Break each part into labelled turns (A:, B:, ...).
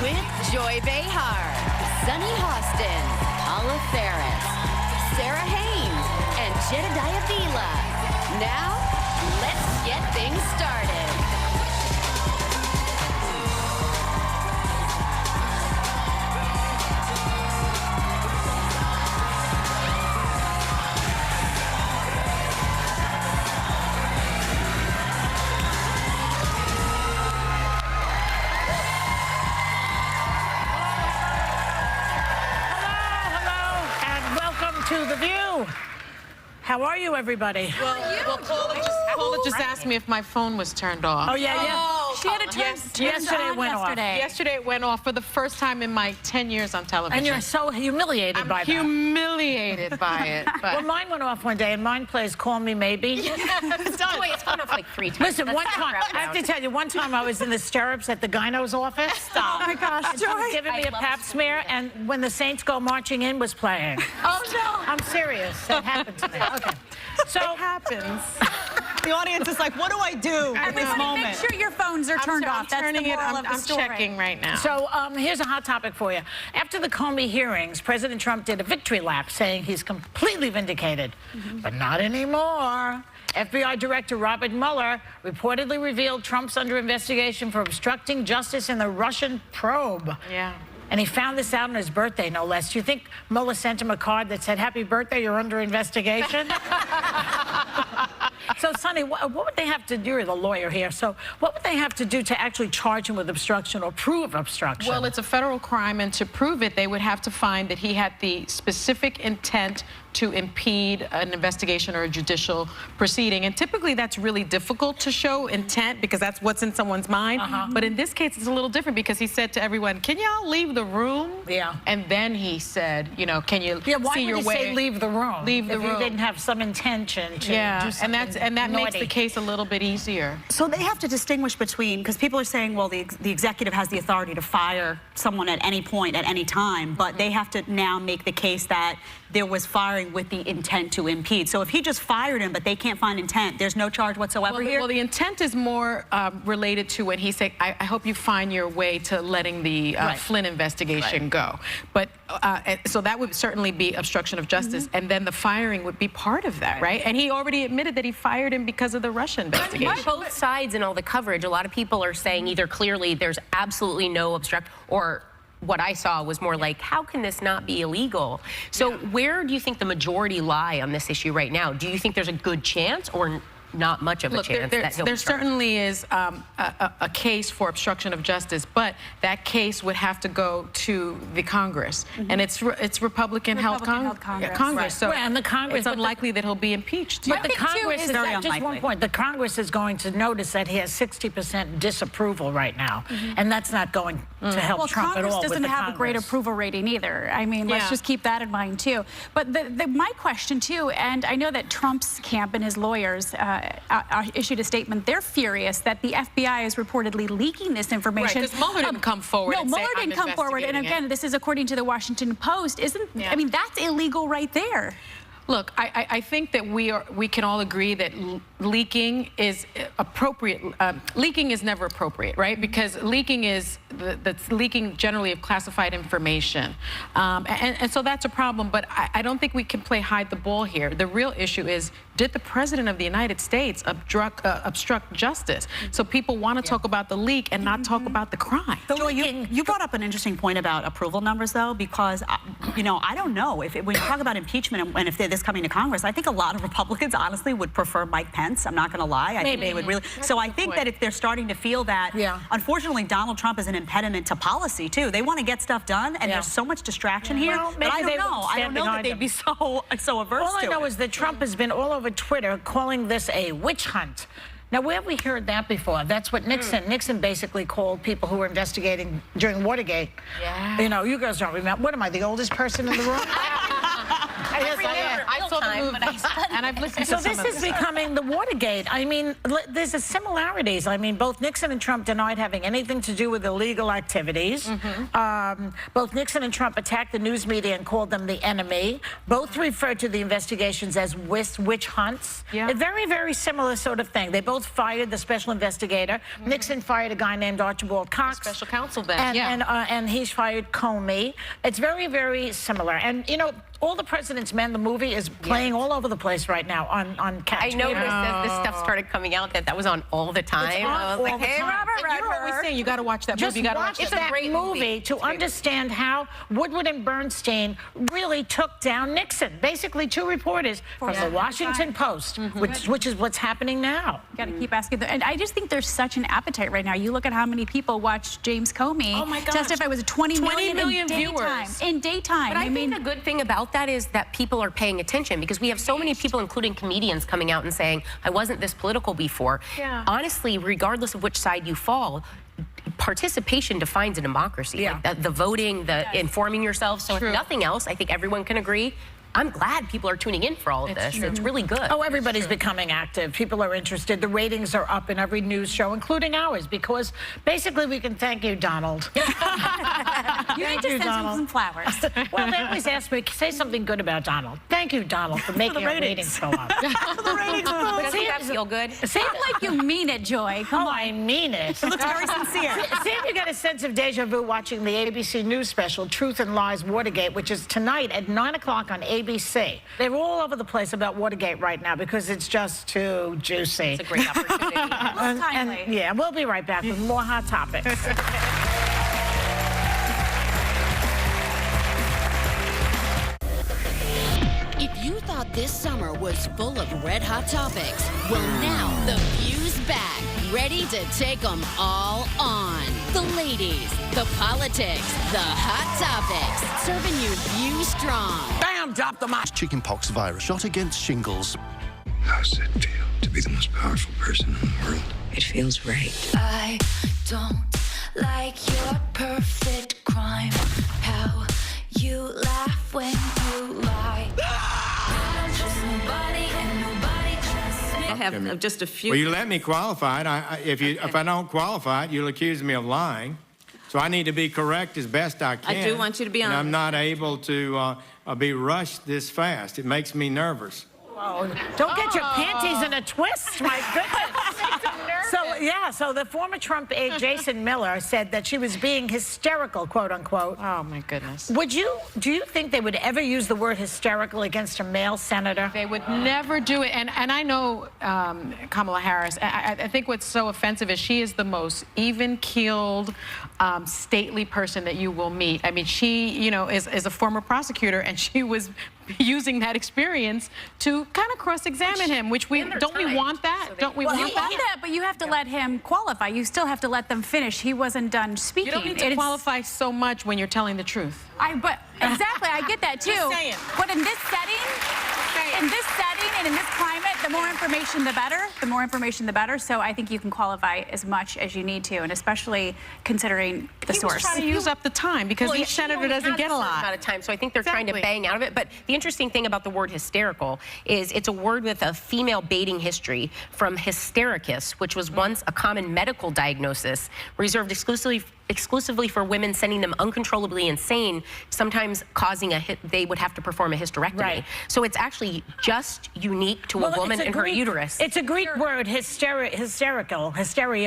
A: With Joy Behar, Sunny Hostin, Paula Ferris, Sarah Haynes, and Jedediah Vila. Now, let's get things started.
B: To The View. How are you, everybody?
C: Well, Paula just asked me if my phone was turned off.
B: Oh, yeah, yeah.
D: She had a turn
B: Yesterday it went off.
C: Yesterday it went off for the first time in my 10 years on television.
B: And you're so humiliated by that.
C: Humiliated by it. But...
B: Well, mine went off one day, and mine plays Call Me Maybe.
D: It's gone off like 3 times.
B: Listen, one time, I have to tell you, one time I was in the stirrups at the gyno's office.
D: Stop.
B: Oh, my gosh. And she was giving me a pap smear, and When the Saints Go Marching In was playing.
D: Oh, no.
B: I'm serious. That happened to me. Okay. So
C: it happens.
E: The audience is like, what do I do at this moment?
D: Make sure your phones are turned off. That's the moral of the story.
C: I'm checking right now.
B: So here's a hot topic for you. After the Comey hearings, President Trump did a victory lap saying he's completely vindicated. But not anymore. FBI Director Robert Mueller reportedly revealed Trump's under investigation for obstructing justice in the Russian probe.
C: Yeah.
B: And he found this out on his birthday, no less. Do you think Mueller sent him a card that said, "Happy birthday, you're under investigation"? So, Sonny, what would they have to do? You're the lawyer here. So what would they have to do to actually charge him with obstruction or prove obstruction?
C: Well, it's a federal crime, and to prove it, they would have to find that he had the specific intent to impede an investigation or a judicial proceeding. And typically that's really difficult to show intent because that's what's in someone's mind. But in this case, it's a little different because he said to everyone, "Can y'all leave the room?"
B: Yeah.
C: And then he said, you know, "Can you see your way?"
B: Why would he say leave the room?
C: Leave the room.
B: If you didn't have some intention to do something
C: and that
B: naughty.
C: makes the case a little bit easier.
E: So they have to distinguish between, because people are saying, well, the executive has the authority to fire someone at any point, at any time, but they have to now make the case that there was firing with the intent to impede. So if he just fired him, but they can't find intent, there's no charge whatsoever here?
C: Well, the intent is more related to when he said, I hope you find your way to letting the Flynn investigation go. But so that would certainly be obstruction of justice, and then the firing would be part of that, right? And he already admitted that he fired him because of the Russia investigation.
D: Both sides and all the coverage, a lot of people are saying either clearly there's absolutely no obstruct, or what I saw was more like, how can this not be illegal? So where do you think the majority lie on this issue right now? Do you think there's a good chance or not much of a chance that he'll
C: there certainly is a case for obstruction of justice, but that case would have to go to the Congress, and it's Republican-held Congress. So
B: and the Congress,
C: it's unlikely that he'll be impeached.
B: But the Congress is just one point. The Congress is going to notice that he has 60% disapproval right now, and that's not going to help Trump at all.
F: Congress doesn't have a great approval rating either. I mean, let's just keep that in mind too. But my question too, and I know that Trump's camp and his lawyers issued a statement. They're furious that the FBI is reportedly leaking this information.
C: Right, because Mueller didn't come forward.
F: No, Mueller didn't come forward. And again, this is according to the Washington Post. I mean, that's illegal right there.
C: Look, I think that we can all agree that leaking is appropriate. Leaking is never appropriate, right? Because leaking is that's leaking generally of classified information, and so that's a problem. But I don't think we can play hide the ball here. The real issue is, did the President of the United States obstruct justice? So people want to talk about the leak and not talk about the crime.
E: So you brought up an interesting point about approval numbers, though, because you know, I don't know if when you talk about impeachment and if this coming to Congress, I think a lot of Republicans honestly would prefer Mike Pence. I'm not going to lie. I think they would really. So I think that if they're starting to feel that, unfortunately, Donald Trump is an impediment to policy too. They want to get stuff done, and there's so much distraction here.
B: Well,
E: but I don't know. I don't know that they'd be so averse to it.
B: All I know is that Trump has been all over Twitter calling this a witch hunt. Now, where have we heard that before? That's what Nixon basically called people who were investigating during Watergate. Yeah. You know, you girls don't remember. What am I, the oldest person in the room?
C: I saw the movie, and I've listened
B: So
C: to some
B: this
C: of
B: is becoming the Watergate. I mean, there's a similarities. I mean, both Nixon and Trump denied having anything to do with illegal activities. Both Nixon and Trump attacked the news media and called them the enemy. Both referred to the investigations as witch hunts.
C: Yeah.
B: A very, very similar sort of thing. They both fired the special investigator. Nixon fired a guy named Archibald Cox.
C: special counsel then,
B: And he's fired Comey. It's very, very similar. And, you know, All the President's Men, the movie, is playing all over the place right now on Catch.
D: I noticed as this stuff started coming out that was on all the time. I was like, hey, Robert
C: You're always saying you got to watch that
B: Just
C: movie. You got to
B: watch
C: watch
B: that
D: great
B: movie
D: movie.
B: to understand how Woodward and Bernstein really took down Nixon. Basically, two reporters from the Washington Post, which is what's happening now.
F: Got to keep asking. And I just think there's such an appetite right now. You look at how many people watched James Comey testify. Was it 20 million
C: viewers
F: in daytime?
D: But I think the good thing about that is that people are paying attention, because we have so many people, including comedians, coming out and saying, I wasn't this political before.
C: Yeah.
D: Honestly, regardless of which side you fall, participation defines a democracy.
B: Yeah.
D: Like the voting, the informing yourself. So
C: True.
D: if nothing else, I think everyone can agree. I'm glad people are tuning in for all of this. It's really good.
B: Oh, everybody's becoming active. People are interested. The ratings are up in every news show, including ours, because basically we can thank you, Donald.
F: You need to send him some flowers.
B: Well, they always ask me, say something good about Donald. Thank you, Donald, for making our ratings go up.
D: Doesn't that feel good?
F: Sound like you mean it, Joy. Come on.
B: I mean it.
E: It looks very sincere.
B: See if you get a sense of deja vu watching the ABC News special, Truth and Lies Watergate, which is tonight at 9 o'clock on ABC. They're all over the place about Watergate right now because it's just too juicy.
D: It's a great opportunity.
F: Timely.
B: Yeah, we'll be right back with more hot topics.
A: If you thought this summer was full of red hot topics, well, now the view's back, ready to take them all on. The ladies, the politics, the hot topics, serving you view strong.
G: Bam! Drop the mic.
H: Chickenpox virus shot against shingles.
I: How's it feel to be the most powerful person in the world?
J: It feels right.
K: I don't like your perfect crime. How you laugh when you lie. I don't trust nobody and nobody trusts me.
J: I have just a few.
L: Well, you let me qualify it. If I don't qualify it, you'll accuse me of lying. So I need to be correct as best I can.
J: I do want you to be
L: and
J: honest.
L: I'm not able to be rushed this fast. It makes me nervous.
B: Oh, don't get your panties in a twist, my goodness. So the former Trump aide Jason Miller said that she was being hysterical, quote unquote.
C: Oh, my goodness.
B: Do you think they would ever use the word hysterical against a male senator?
C: They would never do it. And I know Kamala Harris. I think what's so offensive is she is the most even-keeled, stately person that you will meet. I mean, she, is a former prosecutor, and she was using that experience to kind of cross-examine him, which don't we want that? Don't we want that?
F: But you have to let him qualify. You still have to let them finish. He wasn't done speaking.
C: You don't need to qualify so much when you're telling the truth.
F: But exactly, I get that too.
C: Just saying.
F: But in this setting, and in this climate, the more information, the better. The more information, the better. So I think you can qualify as much as you need to, and especially considering the
C: He
F: source.
C: was trying to use up the time because each senator doesn't get a lot.
D: Amount of time, so I think they're trying to bang out of it. But the interesting thing about the word hysterical is it's a word with a female baiting history from hystericus, which was once a common medical diagnosis reserved exclusively for women, sending them uncontrollably insane, sometimes causing they would have to perform a hysterectomy.
B: Right.
D: So it's actually just unique to a woman and her uterus.
B: It's a Greek word, hysteria,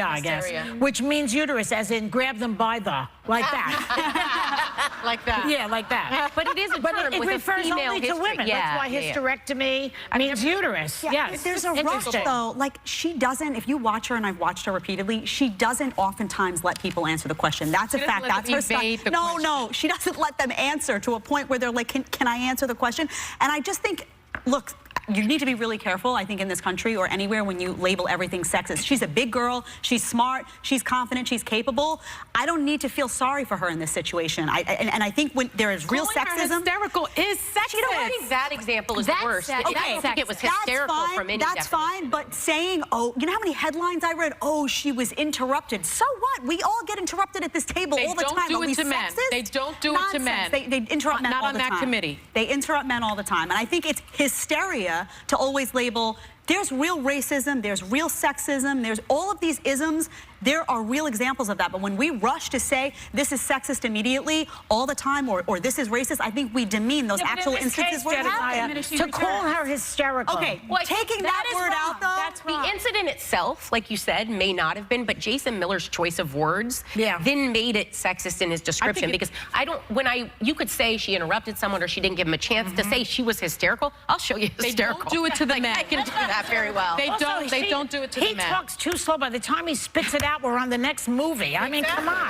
B: I guess, which means uterus, as in grab them by the, like that.
C: Like that.
B: Yeah, like that.
D: But it is a term
B: it
D: with a
B: refers
D: female
B: only to
D: history.
B: women.
D: Yeah,
B: That's why hysterectomy means uterus. Yes.
E: There's a rush,
B: Interesting.
E: though. Like, she doesn't, if you watch her, and I've watched her repeatedly, she doesn't oftentimes let people answer the question. That's a fact. That's her style. No, she doesn't let them answer to a point where they're like, can I answer the question? And I just think, look, you need to be really careful, I think, in this country or anywhere when you label everything sexist. She's a big girl. She's smart. She's confident. She's capable. I don't need to feel sorry for her in this situation. And I think when there is real
C: Calling her
E: sexism,
C: hysterical is sexist.
D: I think that example is
F: That's
D: worse.
F: sexist.
D: I don't think it was hysterical
E: that's fine,
D: from any
E: That's fine, but saying, oh, you know how many headlines I read? Oh, she was interrupted. So what? We all get interrupted at this table all the time.
C: They don't do
E: Are
C: it
E: we
C: to men.
E: sexist?
C: They don't do it to men.
E: They interrupt men
C: Not
E: all
C: on
E: the time.
C: that committee.
E: They interrupt men all the time. And I think it's hysteria to always label, there's real racism, there's real sexism, there's all of these isms. There are real examples of that. But when we rush to say this is sexist immediately all the time or this is racist, I think we demean those actual instances where it happens.
B: To call her hysterical.
E: Okay,
D: Well,
E: taking that
D: is
E: word
D: wrong.
E: out, though.
F: That's wrong.
D: The incident itself, like you said, may not have been, but Jason Miller's choice of words then made it sexist in his description. Because you could say she interrupted someone or she didn't give him a chance to say she was hysterical. I'll show you hysterical.
C: They don't do it to the men.
D: I can do that very well.
C: They don't do it to the men.
B: He talks too slow. By the time he spits it out, we're on the next movie. I mean, come on.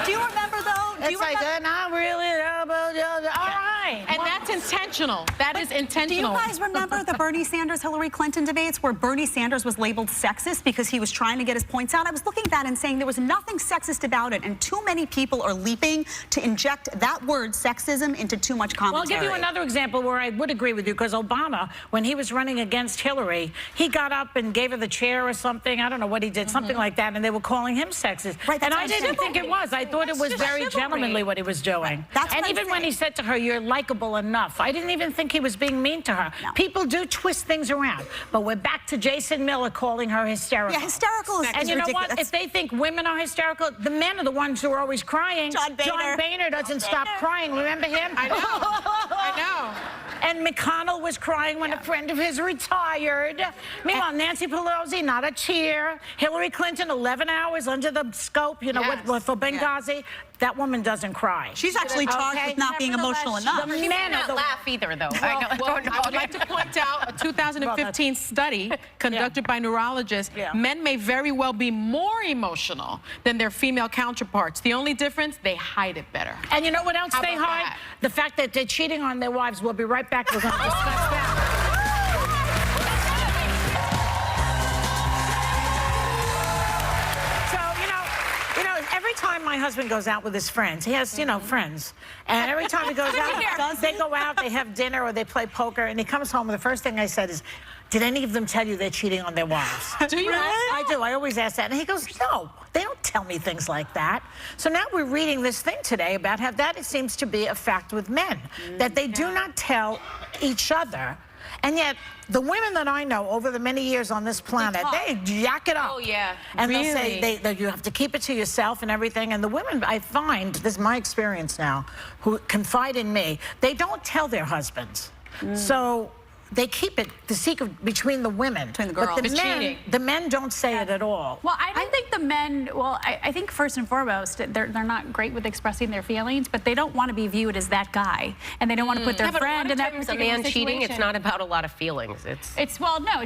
E: Do you remember, though?
B: It's like, not really, all right.
C: And that's intentional. That is
E: Do you
C: intentional.
E: guys remember the Bernie Sanders-Hillary Clinton debates where Bernie Sanders was labeled sexist because he was trying to get his points out? I was looking at that and saying there was nothing sexist about it, and too many people are leaping to inject that word sexism into too much commentary.
B: Well, I'll give you another example where I would agree with you, because Obama, when he was running against Hillary, he got up and gave her the chair or something. I don't know what he did, something like that, and they were calling him sexist.
E: Right,
B: and
E: that's
B: I didn't think it was. I thought it was very gentlemanly what he was doing.
E: That's
B: and
E: what I'm
B: even when he
E: saying.
B: said to her, "You're likable enough," I didn't even think he was being mean to her.
E: No.
B: People do twist things around. But we're back to Jason Miller calling her hysterical.
E: Yeah, hysterical is
B: And you know
E: ridiculous.
B: what? If they think women are hysterical, the men are the ones who are always crying.
E: John Boehner.
B: John Boehner doesn't stop crying. Remember him?
C: I know. I know.
B: And McConnell was crying when a friend of his retired. Meanwhile, Nancy Pelosi, not a tear. Hillary Clinton, 11 hours under the scope, you know,
C: Yes.
B: for Benghazi. That woman doesn't cry.
E: She's actually charged with not being emotional enough.
B: The
D: She
B: men
D: may
B: are
D: not
B: the
D: laugh either, though.
C: Well, I would like to point out a 2015 study conducted by neurologists. Men may very well be more emotional than their female counterparts. The only difference, they hide it better.
B: And you know what else
C: How
B: they
C: about
B: hide?
C: that?
B: The fact that they're cheating on their wives. We'll be right back. We're going to discuss that. Every time my husband goes out with his friends, he has, friends. And every time he goes out, they go out, they have dinner or they play poker, and he comes home, and the first thing I said is, did any of them tell you they're cheating on their wives?
C: Do you?
B: I do. I always ask that. And he goes, no, they don't tell me things like that. So now we're reading this thing today about how that seems to be a fact with men, that they do not tell each other. And yet, the women that I know over the many years on this planet, they jack it up.
D: Oh, yeah.
B: And
C: Really?
B: they'll say that you have to keep it to yourself and everything. And the women, I find, this is my experience now, who confide in me, they don't tell their husbands. So they keep it, the secret between the women.
E: Between the girls.
B: But the men don't say it at all.
F: Well, I don't think the men, I think first and foremost, they're not great with expressing their feelings, but they don't want to be viewed as that guy. And they don't want to put their
D: But a
F: friend
D: lot
F: in
D: of
F: that
D: times
F: particular
D: a man cheating, it's
F: situation.
D: not about a lot of feelings.
F: It's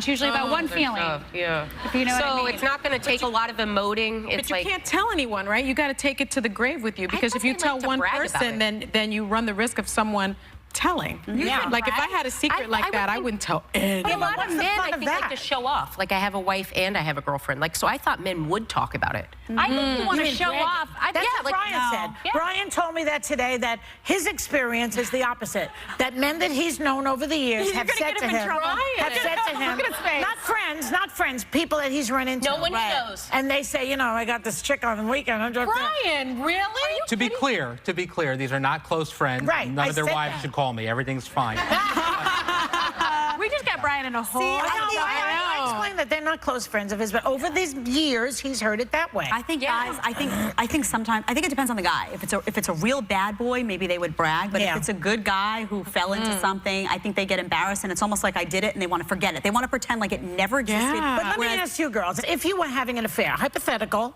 F: usually about one
D: Other
F: feeling.
D: stuff, yeah.
F: If you know what I
D: So
F: mean.
D: it's not going to take a lot of emoting.
C: But
D: It's
C: you
D: like,
C: can't tell anyone, right? You got to take it to the grave with you, because if you
D: thought they
C: tell
D: like to
C: one
D: brag about
C: person,
D: it.
C: then you run the risk of someone telling. Like if I had a secret like that, I wouldn't tell anyone.
D: a lot of
B: what's the
D: men,
B: fun
D: I
B: of
D: think, like
B: that?
D: to show off. Like, I have a wife and I have a girlfriend. Like, so I thought men would talk about it.
F: I think you want
B: You
F: to
B: mean
F: show
B: brag?
F: off.
B: That's what
D: like,
B: Brian said.
F: Yeah.
B: Brian told me that today, that his experience is the opposite. That men that he's known over the years
F: You're
B: have
F: gonna
B: said
F: get
B: to
F: him in
B: him,
F: trouble.
B: have said to him,
F: Look at his face.
B: not friends, people that he's run into.
D: No one he knows.
B: And they say, I got this chick on the weekend. I'm just
C: Brian, really?
G: To be clear, these are not close friends.
B: Right,
G: None
B: I
G: of their
B: said
G: wives
B: that.
G: should call me. Everything's fine.
F: We just got Brian in a hole.
B: I explained that they're not close friends of his, but over these years, he's heard it that way.
E: I think guys, I think sometimes, I think it depends on the guy. If it's a real bad boy, maybe they would brag. But if it's a good guy who fell into something, I think they get embarrassed, and it's almost like I did it, and they want to forget it. They want to pretend like it never existed.
C: Yeah.
B: But let me ask you girls, if you were having an affair, hypothetical,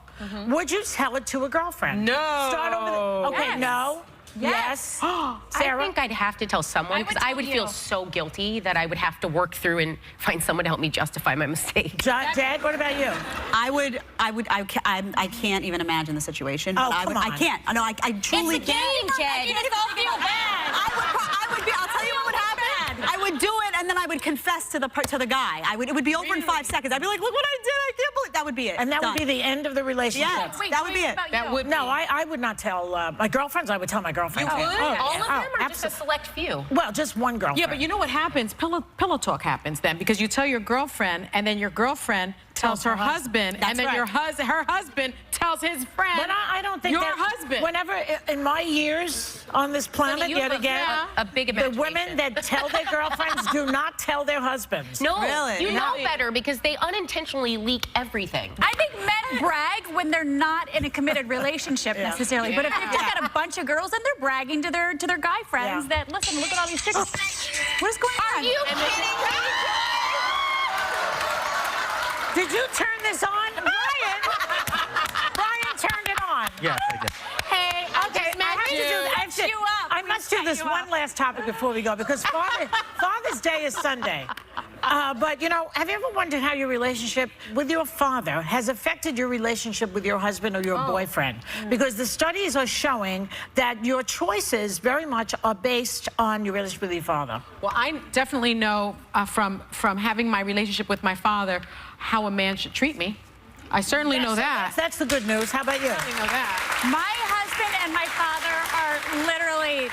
B: would you tell it to a girlfriend?
C: No.
B: Start over the, okay,
F: Yes.
B: no. Yes. Sarah?
D: I think I'd have to tell someone, because I would feel so guilty that I would have to work through and find someone to help me justify my mistake.
B: Dad, what about you?
E: I can't even imagine the situation.
B: Oh,
E: but
B: come on.
E: I can't. No, I truly
D: It's a game,
E: can't.
D: Jay.
E: I would be, I'll tell you what would happen. I would do it, and then I would confess to the guy. It would be over in 5 seconds. I'd be like, look what I did. I can't believe that would be it.
B: And that would be the end of the relationship.
E: Yeah, that would be it.
C: That would
B: No, I would not tell my girlfriends. I would tell my girlfriends.
D: You would?
B: Oh,
D: All of
B: yeah.
D: them, or just a select few?
B: Well, just one girlfriend.
C: Yeah, but you know what happens? Pillow talk happens then, because you tell your girlfriend, and then your girlfriend tells her husband, and then her husband tells his friend.
B: But I don't think
C: your
B: that
C: husband.
B: Whenever in my years on this planet,
D: you have
B: yet again,
D: a big
B: the
D: imagination.
B: women that tell their girlfriends do not tell their husbands.
D: No,
E: Really?
D: you know better because they unintentionally leak everything.
F: I think men brag when they're not in a committed relationship necessarily. But if they've just got a bunch of girls and they're bragging to their guy friends that, listen, look at all these chicks. What is going on?
D: Are you kidding me?
B: Did you turn this on? Brian turned it on.
G: Yes, I did.
B: Hey, okay, I must do this one last topic before we go, because Father's Day is Sunday. But, you know, have you ever wondered how your relationship with your father has affected your relationship with your husband or your boyfriend? Because the studies are showing that your choices very much are based on your relationship with your father.
C: Well, I definitely know from having my relationship with my father how a man should treat me. I certainly know that.
B: That's the good news. How about you?
C: I certainly know that.
F: My husband and my father are literally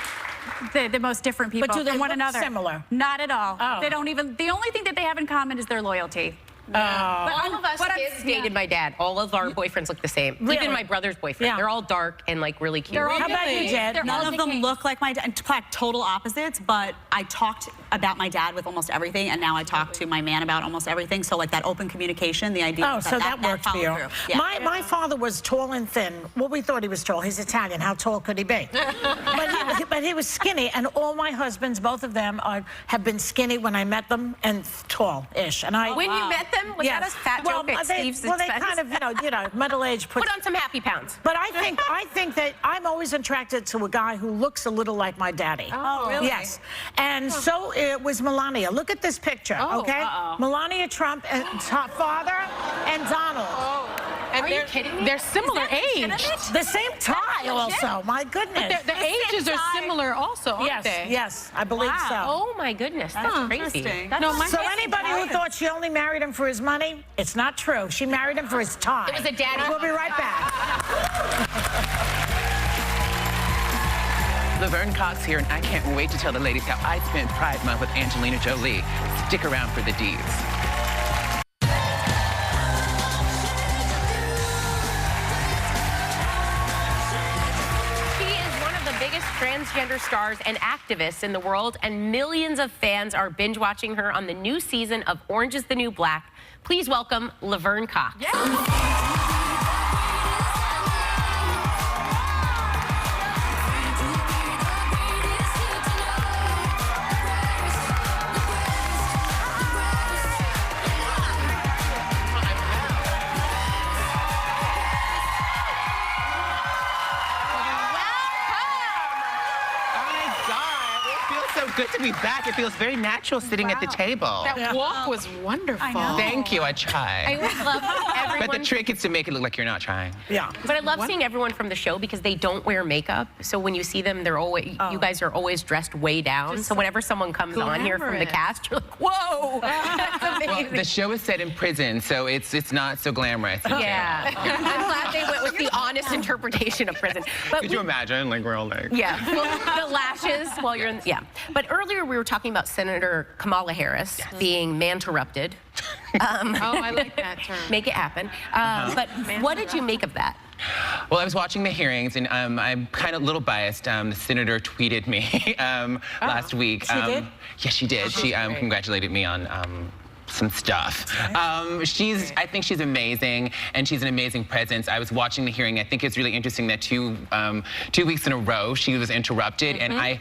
F: the most different people
B: But do they
F: from one
B: look
F: another.
B: similar?
F: Not at all.
B: Oh.
F: They don't even. The only thing that they have in common is their loyalty.
D: But all of us
F: but
D: kids dated my dad. All of our boyfriends look the same.
B: Really?
D: Even my brother's boyfriend.
B: Yeah.
D: They're all dark and like really cute.
F: They're all
B: How about you, Jed?
F: They're
E: None
F: all
E: of them
F: decayed.
E: look like my dad, in fact, total opposites, but I talked about my dad with almost everything, and now I talk to my man about almost everything. So like that open communication, the idea
B: Oh, so that worked for you.
E: followed through. Yeah.
B: My father was tall and thin. Well, we thought he was tall. He's Italian. How tall could he be? but he was skinny, and all my husbands, both of them, have been skinny when I met them and tall-ish. And
D: When you met them, was that a fat joke at Steve's
B: Well, they
D: expense?
B: kind of, middle-aged.
D: Put on some happy pounds.
B: But I think that I'm always attracted to a guy who looks a little like my daddy.
E: Oh, really?
B: Yes. And so it was Melania. Look at this picture, okay? Melania Trump and father and Donald.
C: And
D: Are you kidding me?
C: They're similar age.
B: The same tie also. My goodness.
C: The ages are similar also, aren't they?
B: Yes, I believe so.
D: Oh my goodness, that's crazy.
E: Interesting.
C: No, my
B: So anybody who thought she only married him for his money, it's not true. She married him for his tie.
D: It was a daddy.
B: We'll be right back.
M: Laverne Cox here, and I can't wait to tell the ladies how I spent Pride Month with Angelina Jolie. Stick around for the deeds.
D: She is one of the biggest transgender stars and activists in the world, and millions of fans are binge watching her on the new season of Orange is the New Black. Please welcome Laverne Cox.
M: Good to be back. It feels very natural sitting at the table.
C: That walk was wonderful.
F: I know.
M: Thank you, I tried.
D: I always love everyone.
M: But the trick is to make it look like you're not trying.
B: Yeah.
D: But I love seeing everyone from the show because they don't wear makeup. So when you see them, they're always you guys are always dressed way down. So whenever someone comes on here from the cast, you're like, whoa, that's amazing.
M: Well, the show is set in prison, so it's not so glamorous.
D: Yeah. I'm glad they went with the honest interpretation of prison. But
M: Could you imagine? Like, we're all like...
D: Yeah, well, the lashes while you're in, yeah. But earlier we were talking about Senator Kamala Harris being man-interrupted.
C: Oh, I like that term.
D: Make it happen. But what did you make of that?
M: Well, I was watching the hearings, and I'm kind of a little biased. The senator tweeted me last week.
B: She did?
M: Yes, she did. She congratulated me on some stuff. I think she's amazing, and she's an amazing presence. I was watching the hearing. I think it's really interesting that two weeks in a row she was interrupted, and I.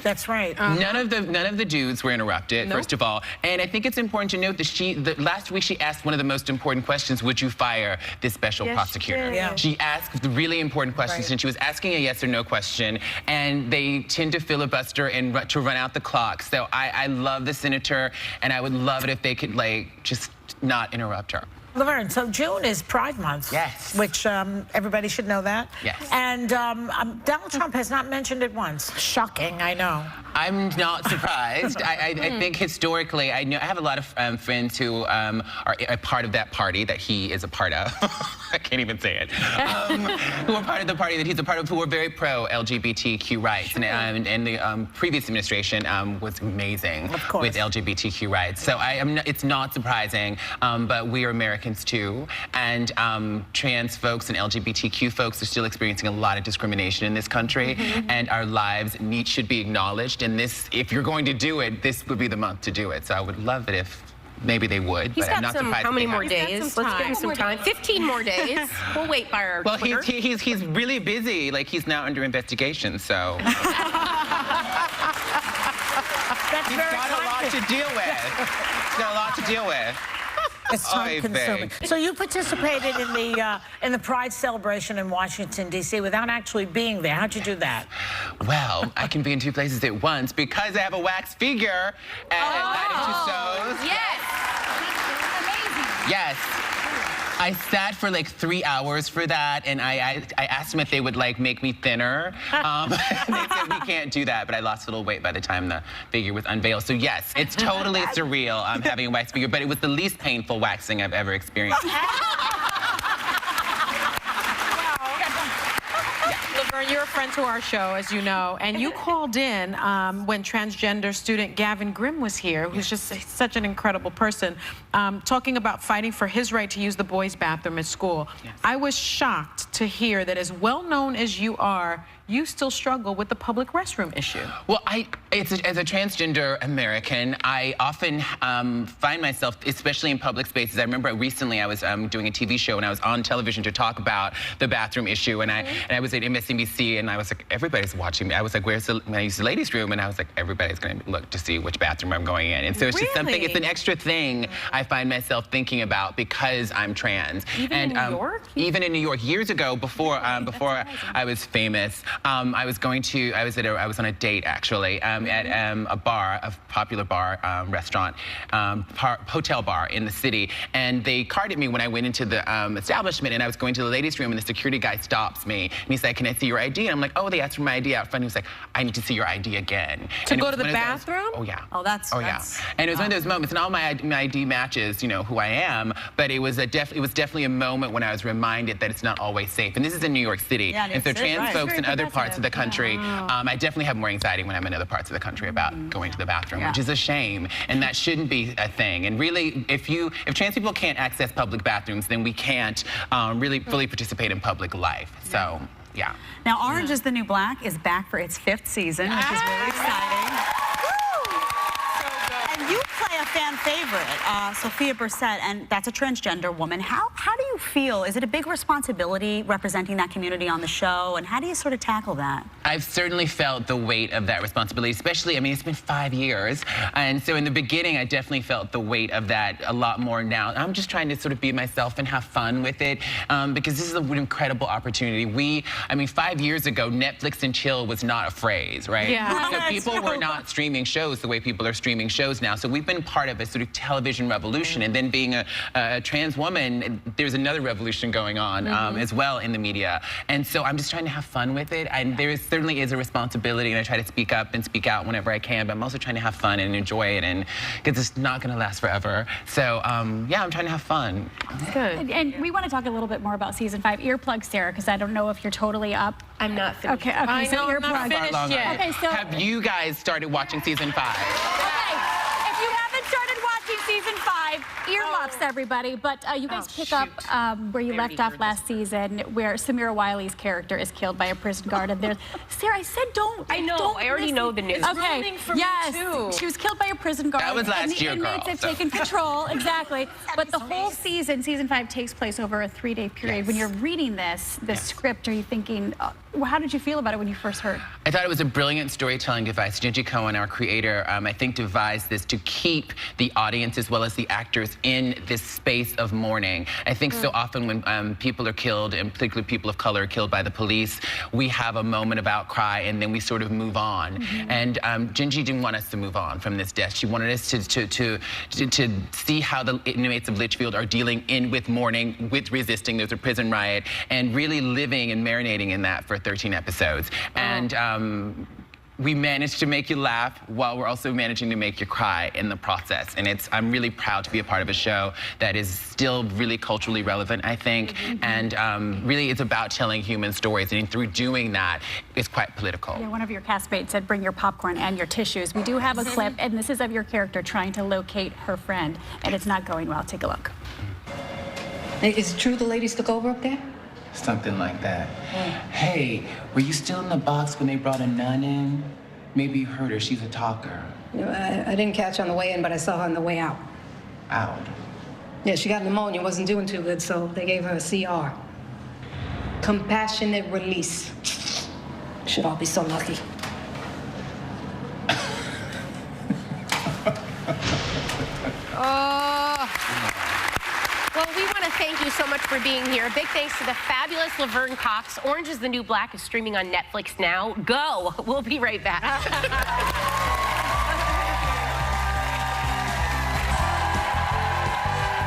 B: That's right.
M: None of the dudes were interrupted, first of all. And I think it's important to note that last week she asked one of the most important questions: would you fire this special prosecutor?
B: She did. Yeah.
M: She asked the really important questions, and she was asking a yes or no question. And they tend to filibuster and to run out the clock. So I love the senator, and I would love it if they could just not interrupt her.
B: Laverne, so June is Pride Month.
M: Yes.
B: Which everybody should know that.
M: Yes.
B: And Donald Trump has not mentioned it once. Shocking, I know.
M: I'm not surprised. I think historically, I have a lot of friends who are a part of that party that he is a part of. I can't even say it. Who are part of the party that he's a part of, who are very pro-LGBTQ rights. Sure. And the previous administration was amazing with LGBTQ rights. So it's not surprising, but we are Americans too. And trans folks and LGBTQ folks are still experiencing a lot of discrimination in this country. And our lives should be acknowledged. And this, if you're going to do it, this would be the month to do it. So I would love it if maybe they would.
D: He's
M: but I'm
D: got
M: not surprised.
D: How many more
M: He's
D: days? Let's give him some time. 15 more days. We'll wait by our Twitter.
M: Well, he's really busy. Like, he's now under investigation, so. He's got a lot to deal with. He's got a lot to deal with.
B: It's time-consuming. So you participated in the Pride celebration in Washington, D.C. without actually being there. How'd you do that?
M: Well, I can be in 2 places at once because I have a wax figure at 92 Shows.
D: Yes.
M: Amazing. Yes. I sat for like 3 hours for that, and I asked them if they would like make me thinner. And they said we can't do that, but I lost a little weight by the time the figure was unveiled. So yes, it's totally surreal having a wax figure, but it was the least painful waxing I've ever experienced.
C: Laverne, you're a friend to our show, as you know, and you called in when transgender student Gavin Grimm was here, who's just such an incredible person, talking about fighting for his right to use the boys' bathroom at school. Yes. I was shocked to hear that as well known as you are, you still struggle with the public restroom issue.
M: Well, as a transgender American, I often find myself, especially in public spaces. I remember recently I was doing a TV show and I was on television to talk about the bathroom issue, and I was at MSNBC and I was like, everybody's watching me. I was like, where's the, when I used the ladies' room, and I was like, everybody's gonna look to see which bathroom I'm going in. And so it's just something, it's an extra thing I find myself thinking about because I'm trans.
C: Even in New York?
M: Even in New York. Years ago, before I was famous, I was on a date actually at a bar, a popular bar, restaurant, hotel bar in the city, and they carded me when I went into the establishment, and I was going to the ladies' room, and the security guy stops me, and he's like, "Can I see your ID?" And I'm like, "Oh, they asked for my ID out front." He was like, "I need to see your ID again."
C: To go to the bathroom?
M: Oh yeah.
E: Oh, that's.
M: And it was one of those moments, and all my ID matches, you know, who I am, but it was definitely a moment when I was reminded that it's not always safe. And this is in New York City, and so trans folks in other parts of the country, I definitely have more anxiety when I'm in other parts of the country about going to the bathroom, which is a shame, and that shouldn't be a thing. And really, if trans people can't access public bathrooms, then we can't really fully participate in public life. So, yeah.
E: Now, Orange is the New Black is back for its 5th season, which is really exciting. And you play a fan favorite, Sophia Brissett, and that's a transgender woman. How do you feel? Is it a big responsibility representing that community on the show, and how do you sort of tackle that?
M: I've certainly felt the weight of that responsibility, especially, I mean, it's been 5 years, and so in the beginning, I definitely felt the weight of that a lot more now. I'm just trying to sort of be myself and have fun with it, because this is an incredible opportunity. I mean, 5 years ago, Netflix and chill was not a phrase, right?
C: Yeah.
M: So people were not streaming shows the way people are streaming shows now. So we've been part of a sort of television revolution, and then being a trans woman, there's another revolution going on as well in the media. And so I'm just trying to have fun with it. And there certainly is a responsibility, and I try to speak up and speak out whenever I can, but I'm also trying to have fun and enjoy it, and because it's not going to last forever. So yeah, I'm trying to have fun.
F: Good. And we want to talk a little bit more about season 5. Earplug, Sarah, because I don't know if you're totally up.
D: I'm not finished.
F: Okay,
C: I
F: so
C: know, I'm not
F: earplug.
C: finished yet.
F: Okay, so
M: Have you guys started watching season 5?
F: okay, if you haven't started watching season 5, earmuffs, everybody. But you guys pick up where you left off last season, where Samira Wiley's character is killed by a prison guard. And there's Sarah, I said don't.
D: I know.
F: Don't
D: I already know the news.
F: Okay. Yes. She was killed by a prison guard.
M: That was last year,
F: and the inmates have taken control. Exactly. But the whole season 5, takes place over a 3-day period.
M: Yes.
F: When you're reading this script, are you thinking, how did you feel about it when you first heard?
M: I thought it was a brilliant storytelling device. Jenji Cohen, our creator, I think devised this to keep the audience as well as the actors in this space of mourning. I think so often when people are killed, and particularly people of color are killed by the police, we have a moment of outcry and then we sort of move on. And Gingy didn't want us to move on from this death. She wanted us to see how the inmates of Litchfield are dealing with mourning, with resisting. There's a prison riot, and really living and marinating in that for 13 episodes. And we managed to make you laugh while we're also managing to make you cry in the process. And I'm really proud to be a part of a show that is still really culturally relevant, I think. And really it's about telling human stories. And through doing that, it's quite political.
F: Yeah, one of your castmates said, bring your popcorn and your tissues. We do have a clip, and this is of your character trying to locate her friend. And it's not going well. Take a look.
N: Is it true the ladies took over up there?
M: Something like that. Hey, were you still in the box when they brought a nun in? Maybe you heard her. She's a talker.
N: I didn't catch her on the way in, but I saw her on the way out.
M: Out?
N: Yeah, she got pneumonia, wasn't doing too good, so they gave her a CR. Compassionate release. Should all be so lucky.
D: Well, we want to thank you so much for being here. Big thanks to the fabulous Laverne Cox. Orange is the New Black is streaming on Netflix now. Go. We'll be right back.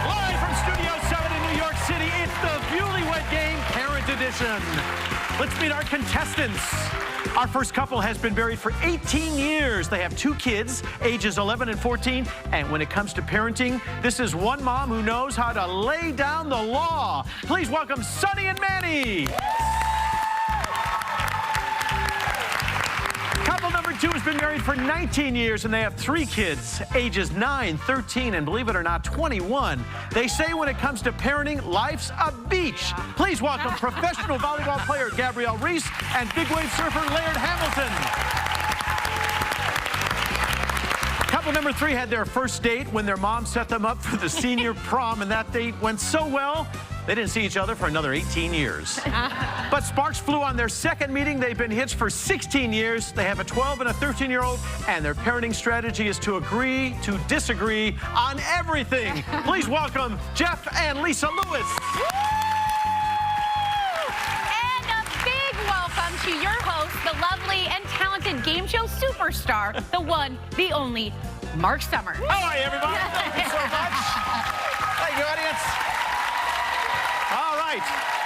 O: Live from Studio 7 in New York City, it's the Newlywed Game Parent Edition. Let's meet our contestants. Our first couple has been married for 18 years. They have 2 kids, ages 11 and 14. And when it comes to parenting, this is one mom who knows how to lay down the law. Please welcome Sonny and Manny. Couple number 2 has been married for 19 years, and they have 3 kids, ages 9, 13, and believe it or not, 21. They say when it comes to parenting, life's a beach. Please welcome professional volleyball player Gabrielle Reese and big wave surfer Laird Hamilton. Couple number 3 had their first date when their mom set them up for the senior prom, and that date went so well, they didn't see each other for another 18 years. But sparks flew on their second meeting. They've been hitched for 16 years. They have a 12 and a 13-year-old, and their parenting strategy is to agree to disagree on everything. Please welcome Jeff and Lisa Lewis.
P: And a big welcome to your host, the lovely and talented game show superstar, the one, the only, Mark Summers.
O: How are you, everybody? Thank you so much. Thank you, audience. All right.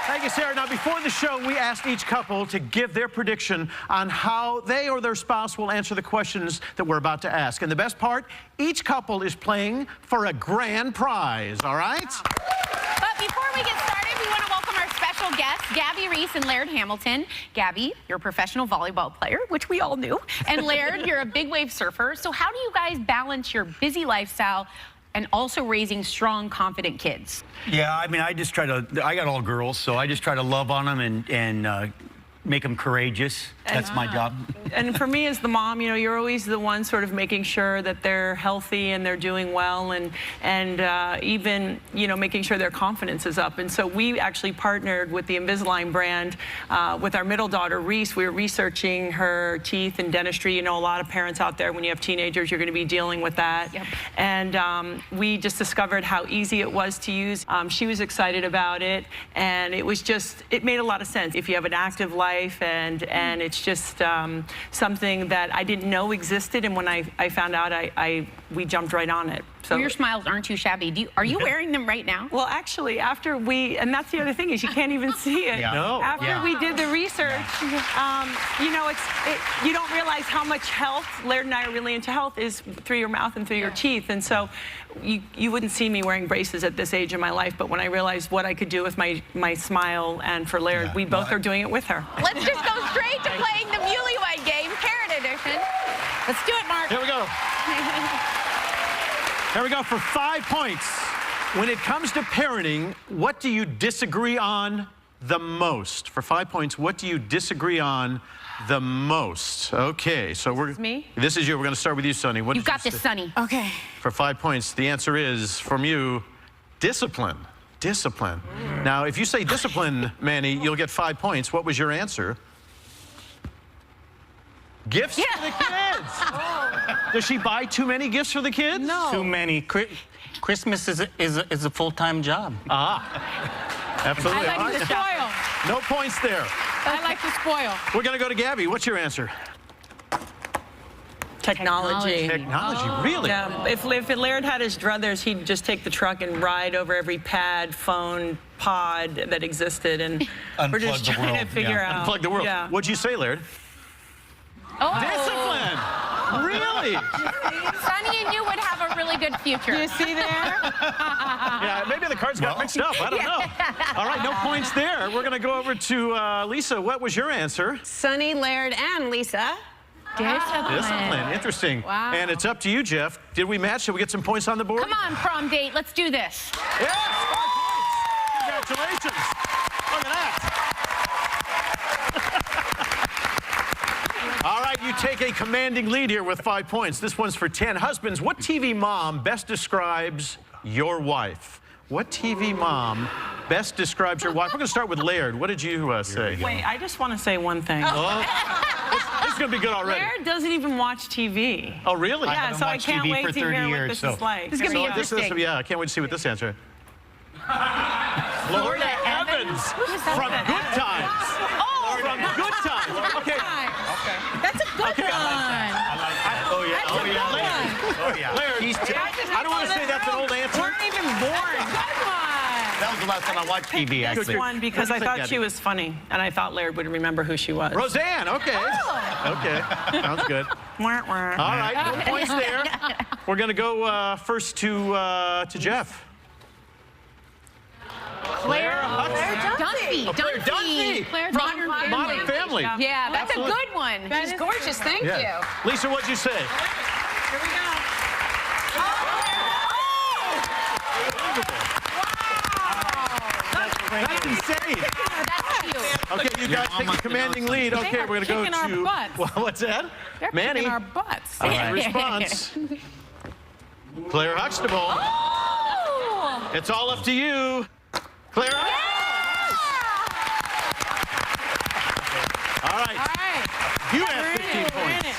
O: Thank you, Sarah. Now, before the show, we asked each couple to give their prediction on how they or their spouse will answer the questions that we're about to ask. And the best part, each couple is playing for a grand prize, all right?
P: But before we get started, we want to welcome our special guests, Gabby Reese and Laird Hamilton. Gabby, you're a professional volleyball player, which we all knew. And Laird, you're a big wave surfer. So how do you guys balance your busy lifestyle and also raising strong, confident kids?
Q: Yeah, I mean, I got all girls, so I just try to love on them and make them courageous. That's my job.
R: And for me as the mom, you know, you're always the one sort of making sure that they're healthy and they're doing well, and even, you know, making sure their confidence is up. And so we actually partnered with the Invisalign brand with our middle daughter, Reese. We were researching her teeth and dentistry. You know, a lot of parents out there, when you have teenagers, you're going to be dealing with that. Yep. And we just discovered how easy it was to use. She was excited about it, and it was just, it made a lot of sense. If you have an active life and it's just something that I didn't know existed, and when I found out, we jumped right on it. So
P: your smiles aren't too shabby. Are you wearing them right now?
R: Well, actually, after and that's the other thing, is you can't even see it.
Q: Yeah. No.
R: After we did the research, you know, you don't realize how much health, Laird and I are really into health, is through your mouth and through your teeth. And so you wouldn't see me wearing braces at this age in my life, but when I realized what I could do with my smile, and for Laird, we both are doing it with her.
P: Let's just go straight to playing the Newlywed Game, Parent Edition. Let's do it, Mark.
O: Here we go. Here we go for 5 points. When it comes to parenting, what do you disagree on the most? For 5 points, what do you disagree on the most? Okay, so this is you. We're going to start with you, Sonny.
P: You've got this, Sonny.
F: Okay.
O: For 5 points, the answer is, from you, discipline. Discipline. Now, if you say discipline, Manny, you'll get 5 points. What was your answer? Gifts for the kids. Does she buy too many gifts for the kids?
C: No.
S: Too many. Christmas is a full-time job.
O: Absolutely.
C: I like to spoil.
O: No points there.
C: I like to spoil.
O: We're going to go to Gabby. What's your answer?
R: Technology.
O: Technology, really?
R: Yeah. If Laird had his druthers, he'd just take the truck and ride over every pad, phone, pod that existed, and we're just trying to figure out.
O: Unplug the world.
R: Yeah.
O: What'd you say, Laird? Discipline. Really?
P: Sonny and you would have a really good future.
C: You see there?
O: Yeah, maybe the cards got mixed up. I don't know. All right, no points there. We're going to go over to Lisa. What was your answer?
T: Sonny, Laird, and Lisa.
O: Discipline. Interesting.
P: Wow.
O: And it's up to you, Jeff. Did we match? Did we get some points on the board?
P: Come on, prom date. Let's do this.
O: Yes, 5 points. Congratulations. Look at that. All right, you take a commanding lead here with 5 points. This one's for 10. Husbands, what TV mom best describes your wife? What TV mom best describes your wife? We're going to start with Laird. What did you say?
R: Wait, I just want to say one thing.
O: This is going to be good already.
R: Laird doesn't even watch TV.
O: Oh, really?
R: Yeah, so I can't wait to hear what this is like.
P: This is going to be interesting.
O: Yeah, I can't wait to see what this answer is. Florida Evans from Good Times. From Good Times. Okay.
C: That's a good one.
O: Oh, yeah. Laird, I don't want to say that's an old answer.
R: Weren't even born.
Q: That was the last time I watched TV, actually.
R: This one because I thought she was funny, and I thought Laird would remember who she was.
O: Roseanne, okay. Okay, sounds good. All right, no points there. We're going to go first to Jeff.
P: Claire Dunphy.
O: Claire Dunphy.
P: Claire
O: From
P: Dunphy.
O: Modern Family.
P: Yeah, that's a good one.
T: She's gorgeous. Thank you.
O: Lisa, what'd you say?
T: Here we go.
O: That's insane.
P: That's cute.
O: Okay, you guys take a commanding lead. Okay, we're going to go to... Well, what's that?
C: They're
O: Manny.
C: kicking our butts.
O: All right. Response. Claire Huxtable.
P: Oh!
O: It's all up to you. Claire.
P: Yeah!
O: All right. You have 15 points.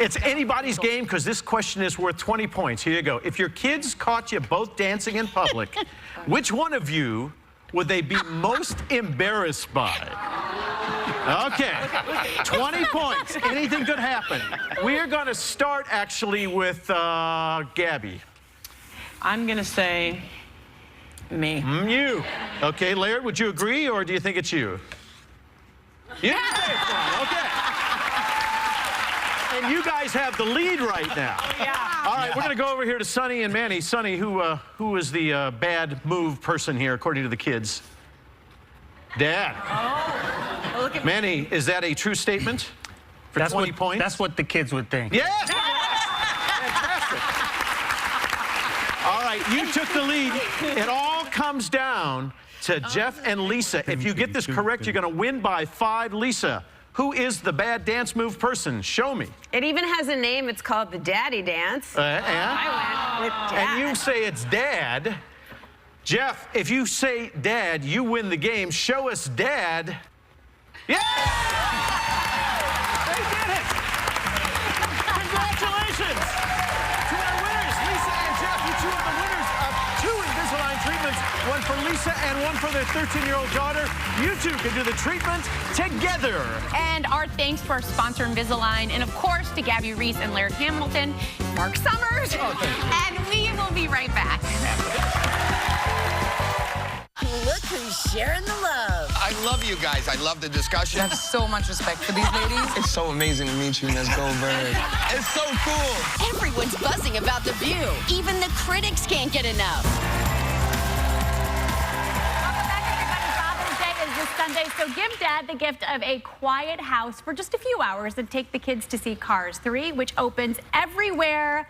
O: It's anybody's game because this question is worth 20 points. Here you go. If your kids caught you both dancing in public, which one of you would they be most embarrassed by? Okay, 20 points. Anything could happen. We are going to start actually with Gabby.
R: I'm going to say me.
O: You. Okay, Laird, would you agree or do you think it's you? You didn't say it's one. Okay. And you guys have the lead right now.
R: Yeah.
O: All right, we're going to go over here to Sonny and Manny. Sonny, who is the bad move person here, according to the kids? Dad.
R: Oh, look at
O: Manny, is that a true statement for 20 points?
S: That's what the kids would think.
O: Yes! Fantastic. All right, you took the lead. It all comes down to Jeff and Lisa. If you get this correct, you're going to win by 5. Lisa, who is the bad dance move person? Show me.
T: It even has a name. It's called the Daddy Dance. I went with Dad.
O: And you say it's Dad. Jeff, if you say Dad, you win the game. Show us Dad. Yeah! They did it! Congratulations to our winners, Lisa and Jeff. You two are the winners of 2 Invisalign treatments, one for Lisa and one for their 13-year-old daughter. You two can do the treatment together.
P: And our thanks to our sponsor, Invisalign, and of course to Gabby Reese and Laird Hamilton, Mark Summers, and we will be right back.
A: Look who's sharing the love.
U: I love you guys. I love the discussion.
V: I have so much respect for these ladies.
U: It's so amazing to meet you, Ms. Goldberg. It's so cool.
A: Everyone's buzzing about The View. Even the critics can't get enough.
F: Father's Day is this Sunday, so give Dad the gift of a quiet house for just a few hours and take the kids to see Cars 3, which opens everywhere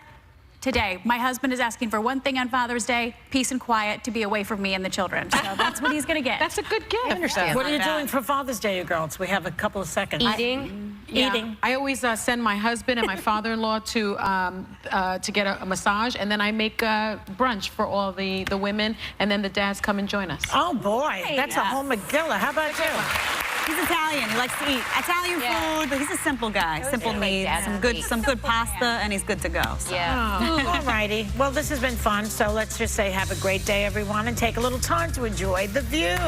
F: today. My husband is asking for one thing on Father's Day, peace and quiet to be away from me and the children. So that's what he's going to get.
C: That's a good gift.
F: I understand.
B: What are you doing for Father's Day, you girls? We have a couple of seconds.
P: Eating.
C: Yeah. I always send my husband and my father-in-law to get a massage, and then I make brunch for all the women, and then the dads come and join us.
B: Oh, boy. That's a whole Megillah. How about you?
E: He's Italian. He likes to eat Italian food, but he's a simple guy. Simple needs, some good pasta, and he's good to go. So.
B: All righty. Well, this has been fun, so let's just say have a great day, everyone, and take a little time to enjoy The View.